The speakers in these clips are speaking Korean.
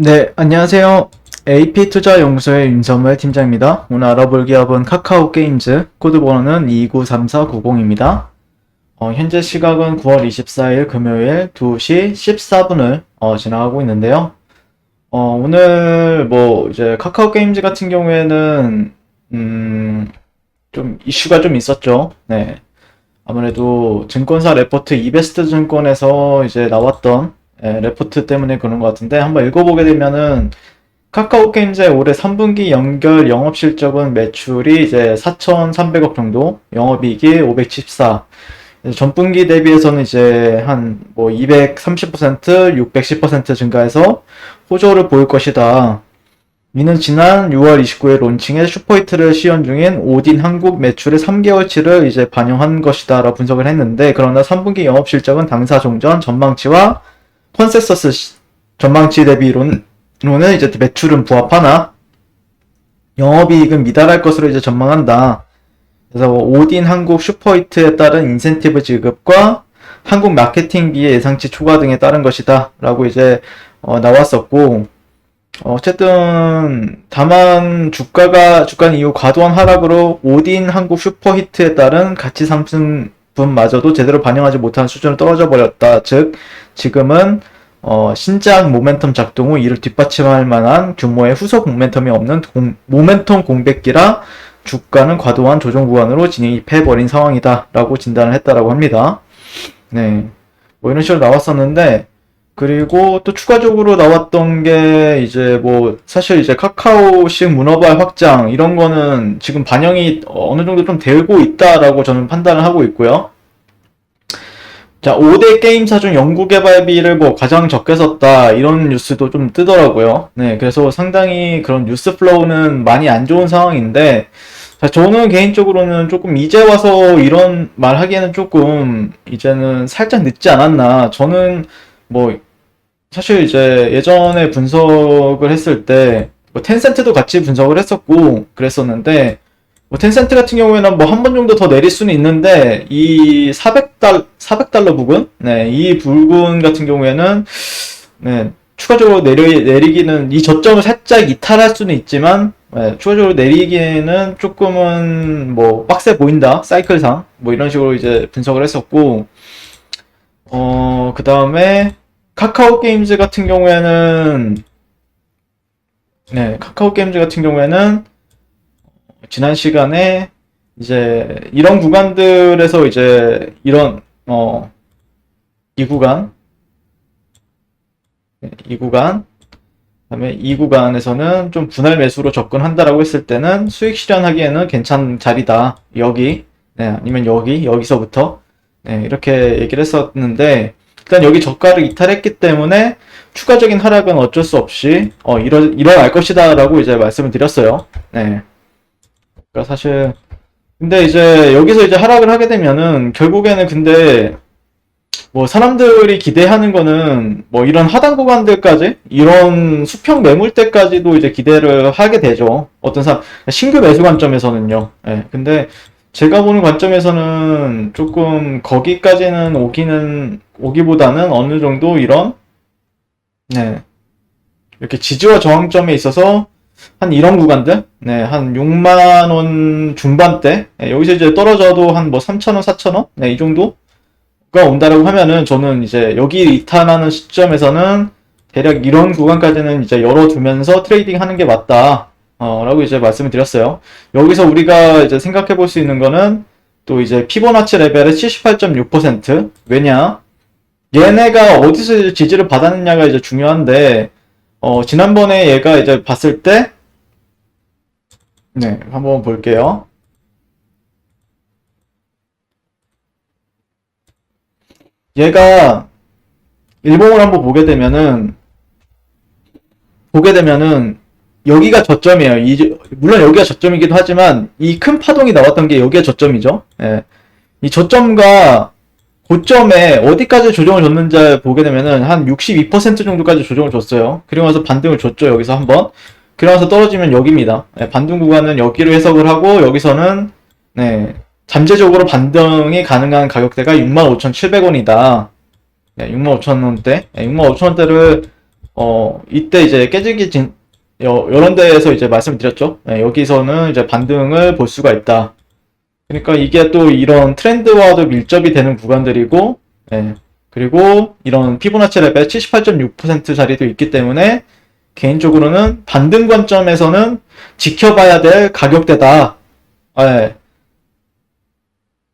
네, 안녕하세요. AP투자연구소의 윤선물 팀장입니다. 오늘 알아볼 기업은 카카오게임즈, 코드번호는 293490입니다. 현재 시각은 9월 24일 금요일 2시 14분을 지나가고 있는데요. 오늘 이제 카카오게임즈 같은 경우에는 좀 이슈가 좀 있었죠. 네. 아무래도 증권사 레포트 이베스트 증권에서 이제 나왔던 레포트 때문에 그런 것 같은데, 한번 읽어보게 되면은 카카오게임즈의 올해 3분기 연결 영업실적은 매출이 이제 4,300억 정도, 영업이익이 514. 전분기 대비해서는 이제 한 230%, 610% 증가해서 호조를 보일 것이다. 이는 지난 6월 29일 론칭해 슈퍼히트를 시연 중인 오딘 한국 매출의 3개월치를 이제 반영한 것이다 라고 분석을 했는데, 그러나 3분기 영업실적은 당사 종전 전망치와 컨센서스 전망치 대비로는 이제 매출은 부합하나 영업이익은 미달할 것으로 이제 전망한다. 그래서 오딘 한국 슈퍼히트에 따른 인센티브 지급과 한국 마케팅비의 예상치 초과 등에 따른 것이다 라고 이제 나왔었고, 어쨌든 다만 주가는 이후 과도한 하락으로 오딘 한국 슈퍼히트에 따른 가치 상승분마저도 제대로 반영하지 못한 수준으로 떨어져 버렸다. 즉 지금은 신작 모멘텀 작동 후 이를 뒷받침할 만한 규모의 후속 모멘텀이 없는 모멘텀 공백기라 주가는 과도한 조정 구간으로 진입해버린 상황이다 라고 진단을 했다라고 합니다. 네, 이런 식으로 나왔었는데, 그리고 또 추가적으로 나왔던 게 이제 사실 이제 카카오식 문어발 확장 이런 거는 지금 반영이 어느 정도 좀 되고 있다라고 저는 판단을 하고 있고요. 자, 5대 게임사 중 연구개발비를 가장 적게 썼다 이런 뉴스도 좀 뜨더라고요. 네, 그래서 상당히 그런 뉴스 플로우는 많이 안 좋은 상황인데, 자, 저는 개인적으로는 조금 이제 와서 이런 말 하기에는 조금 이제는 살짝 늦지 않았나. 저는 사실 이제 예전에 분석을 했을 때 텐센트도 같이 분석을 했었고 그랬었는데, 텐센트 같은 경우에는 한 번 정도 더 내릴 수는 있는데, 이 400달러 부근? 네, 이 부근 같은 경우에는, 네, 추가적으로 내리기는, 이 저점을 살짝 이탈할 수는 있지만, 네, 추가적으로 내리기에는 조금은 빡세 보인다, 사이클상. 이런 식으로 이제 분석을 했었고, 그 다음에, 카카오게임즈 같은 경우에는, 네, 카카오게임즈 같은 경우에는, 지난 시간에 이제 이런 구간들에서 이제 이 구간, 그다음에 이 구간에서는 좀 분할 매수로 접근한다라고 했을 때는 수익 실현하기에는 괜찮은 자리다. 여기, 네, 아니면 여기서부터, 네, 이렇게 얘기를 했었는데, 일단 여기 저가를 이탈했기 때문에 추가적인 하락은 어쩔 수 없이 일어날 것이다라고 이제 말씀을 드렸어요. 네. 그러니까 사실 근데 이제 여기서 이제 하락을 하게 되면은 결국에는, 근데 사람들이 기대하는 거는 이런 하단 구간들까지, 이런 수평 매물대까지도 이제 기대를 하게 되죠. 어떤 사람 신규 매수 관점에서는요. 예. 근데 제가 보는 관점에서는 조금 거기까지는 오기보다는 어느 정도 네, 이렇게 지지와 저항점에 있어서 한 이런 구간들, 네, 한 6만원 중반대, 네, 여기서 이제 떨어져도 한 3,000원, 4,000원, 네, 이 정도가 온다라고 하면은, 저는 이제 여기 이탈하는 시점에서는 대략 이런 구간까지는 이제 열어두면서 트레이딩 하는 게 맞다, 라고 이제 말씀을 드렸어요. 여기서 우리가 이제 생각해 볼 수 있는 거는, 또 이제 피보나치 레벨의 78.6%, 왜냐? 얘네가 어디서 지지를 받았느냐가 이제 중요한데, 지난번에 얘가 이제 봤을 때, 네, 한번 볼게요. 얘가 일봉을 한번 보게 되면은 여기가 저점이에요. 물론 여기가 저점이기도 하지만 이 큰 파동이 나왔던 게 여기가 저점이죠. 예. 이 저점과 고점에 어디까지 조정을 줬는지 보게 되면은 한 62% 정도까지 조정을 줬어요. 그리고 나서 반등을 줬죠. 여기서 한번. 그리고 나서 떨어지면 여기입니다. 네, 반등 구간은 여기로 해석을 하고, 여기서는 네, 잠재적으로 반등이 가능한 가격대가 65,700원이다. 네, 65,000원대. 네, 65,000원대를 이때 이제 이런 데에서 이제 말씀을 드렸죠. 예, 여기서는 이제 반등을 볼 수가 있다. 그러니까 이게 또 이런 트렌드와도 밀접이 되는 구간들이고, 예, 그리고 이런 피보나치 레벨 78.6% 자리도 있기 때문에 개인적으로는 반등 관점에서는 지켜봐야 될 가격대다. 예,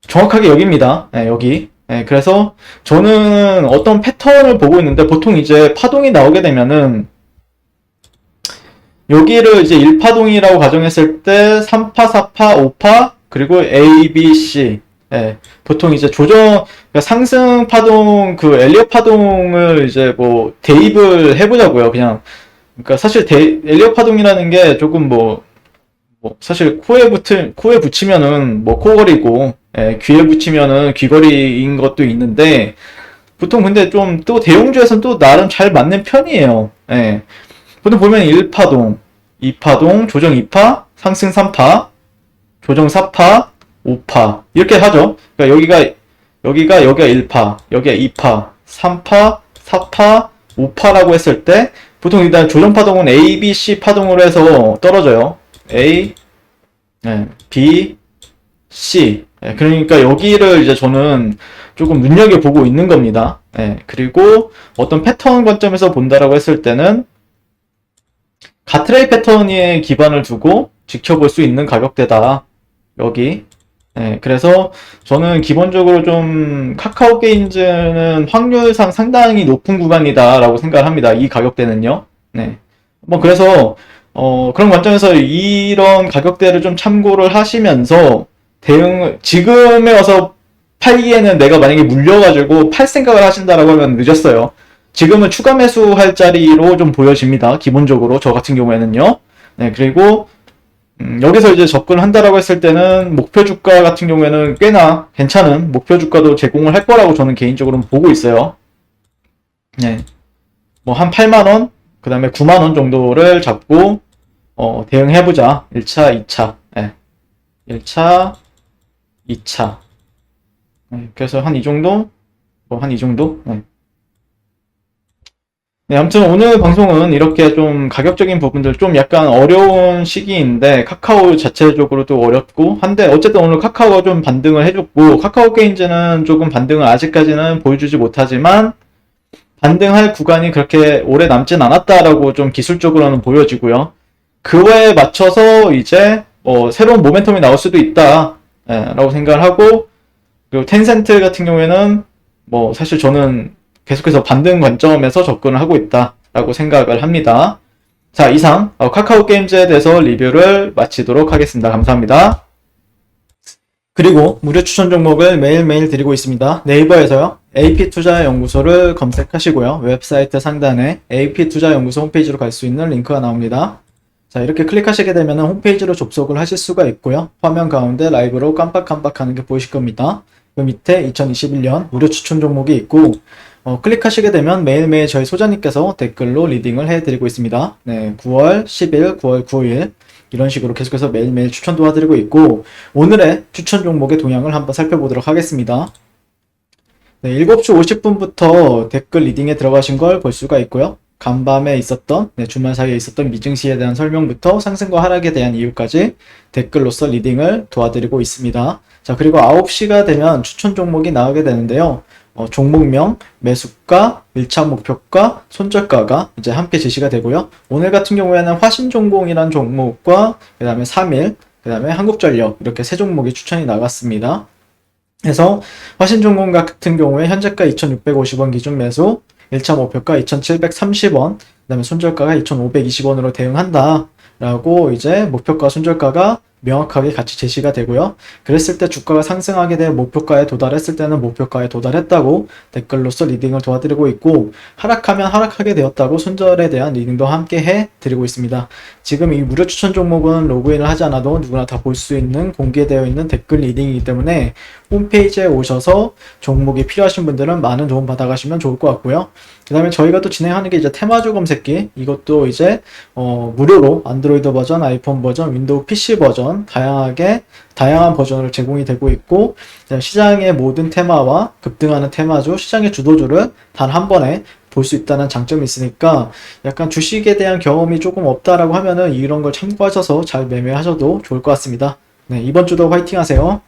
정확하게 여기입니다. 예, 여기. 예, 그래서 저는 어떤 패턴을 보고 있는데 보통 이제 파동이 나오게 되면은 여기를 이제 1파동이라고 가정했을 때 3파, 4파, 5파 그리고 A, B, C. 예, 보통 이제 그러니까 상승 파동, 그 엘리엇 파동을 이제 뭐 대입을 해보자고요. 그냥. 그러니까 사실 엘리엇 파동이라는 게 조금 사실 코에 붙이면은 뭐 코걸이고, 예, 귀에 붙이면은 귀걸이인 것도 있는데, 보통 근데 좀 또 대형주에서는 또 나름 잘 맞는 편이에요. 예. 보통 보면 1파동, 2파동, 조정 2파, 상승 3파, 조정 4파, 5파. 이렇게 하죠. 그러니까 여기가 1파, 여기가 2파, 3파, 4파, 5파라고 했을 때, 보통 일단 조정 파동은 A, B, C 파동으로 해서 떨어져요. A, B, C. 그러니까 여기를 이제 저는 조금 눈여겨보고 있는 겁니다. 그리고 어떤 패턴 관점에서 본다라고 했을 때는 가트레이 패턴에 기반을 두고 지켜볼 수 있는 가격대다. 여기. 그래서 저는 기본적으로 좀 카카오 게임즈는 확률상 상당히 높은 구간이다라고 생각을 합니다. 이 가격대는요. 네. 뭐 그래서 그런 관점에서 이런 가격대를 좀 참고를 하시면서 지금에 와서 팔기에는 내가 만약에 물려가지고 팔 생각을 하신다라고 하면 늦었어요. 지금은 추가 매수할 자리로 좀 보여집니다. 기본적으로 저 같은 경우에는요. 네, 그리고 여기서 이제 접근을 한다라고 했을 때는 목표 주가 같은 경우에는 꽤나 괜찮은 목표 주가도 제공을 할 거라고 저는 개인적으로 보고 있어요. 네. 뭐 한 8만원, 그 다음에 9만원 정도를 잡고 대응해보자. 1차, 2차. 네. 1차, 2차. 네. 그래서 한 이 정도? 한 이 정도? 네. 네, 아무튼 오늘 방송은 이렇게 좀 가격적인 부분들 좀 약간 어려운 시기인데 카카오 자체적으로도 어렵고 한데 어쨌든 오늘 카카오가 좀 반등을 해줬고 카카오 게임즈는 조금 반등을 아직까지는 보여주지 못하지만 반등할 구간이 그렇게 오래 남진 않았다라고 좀 기술적으로는 보여지고요. 그거에 맞춰서 이제 새로운 모멘텀이 나올 수도 있다 라고 생각을 하고 그리고 텐센트 같은 경우에는 사실 저는 계속해서 반등 관점에서 접근을 하고 있다라고 생각을 합니다. 자, 이상 카카오 게임즈에 대해서 리뷰를 마치도록 하겠습니다. 감사합니다. 그리고 무료 추천 종목을 매일매일 드리고 있습니다. 네이버에서요. AP투자연구소를 검색하시고요. 웹사이트 상단에 AP투자연구소 홈페이지로 갈 수 있는 링크가 나옵니다. 자, 이렇게 클릭하시게 되면 홈페이지로 접속을 하실 수가 있고요. 화면 가운데 라이브로 깜빡깜빡하는 게 보이실 겁니다. 그 밑에 2021년 무료 추천 종목이 있고 클릭하시게 되면 매일매일 저희 소장님께서 댓글로 리딩을 해드리고 있습니다. 네, 9월 10일, 9월 9일 이런 식으로 계속해서 매일매일 추천 도와드리고 있고 오늘의 추천 종목의 동향을 한번 살펴보도록 하겠습니다. 네, 7시 50분부터 댓글 리딩에 들어가신 걸 볼 수가 있고요. 간밤에 있었던, 주말 사이에 있었던 미증시에 대한 설명부터 상승과 하락에 대한 이유까지 댓글로서 리딩을 도와드리고 있습니다. 자, 그리고 9시가 되면 추천 종목이 나오게 되는데요. 종목명, 매수가, 1차 목표가, 손절가가 이제 함께 제시가 되고요. 오늘 같은 경우에는 화신重工이란 종목과 그 다음에 3일, 그 다음에 한국전력 이렇게 세 종목이 추천이 나갔습니다. 그래서 화신重工 같은 경우에 현재가 2,650원 기준 매수, 1차 목표가 2,730원, 그 다음에 손절가가 2,520원으로 대응한다. 라고 이제 목표가, 손절가가 명확하게 같이 제시가 되고요. 그랬을 때 주가가 상승하게 된 목표가에 도달했을 때는 목표가에 도달했다고 댓글로서 리딩을 도와드리고 있고 하락하면 하락하게 되었다고 손절에 대한 리딩도 함께 해드리고 있습니다. 지금 이 무료 추천 종목은 로그인을 하지 않아도 누구나 다 볼 수 있는 공개되어 있는 댓글 리딩이기 때문에 홈페이지에 오셔서 종목이 필요하신 분들은 많은 도움 받아가시면 좋을 것 같고요. 그 다음에 저희가 또 진행하는 게 이제 테마주 검색기, 이것도 이제 무료로 안드로이드 버전, 아이폰 버전, 윈도우 PC 버전 다양한 버전으로 제공이 되고 있고 시장의 모든 테마와 급등하는 테마주, 시장의 주도주를 단 한 번에 볼 수 있다는 장점이 있으니까 약간 주식에 대한 경험이 조금 없다라고 하면은 이런 걸 참고하셔서 잘 매매하셔도 좋을 것 같습니다. 네, 이번 주도 화이팅 하세요.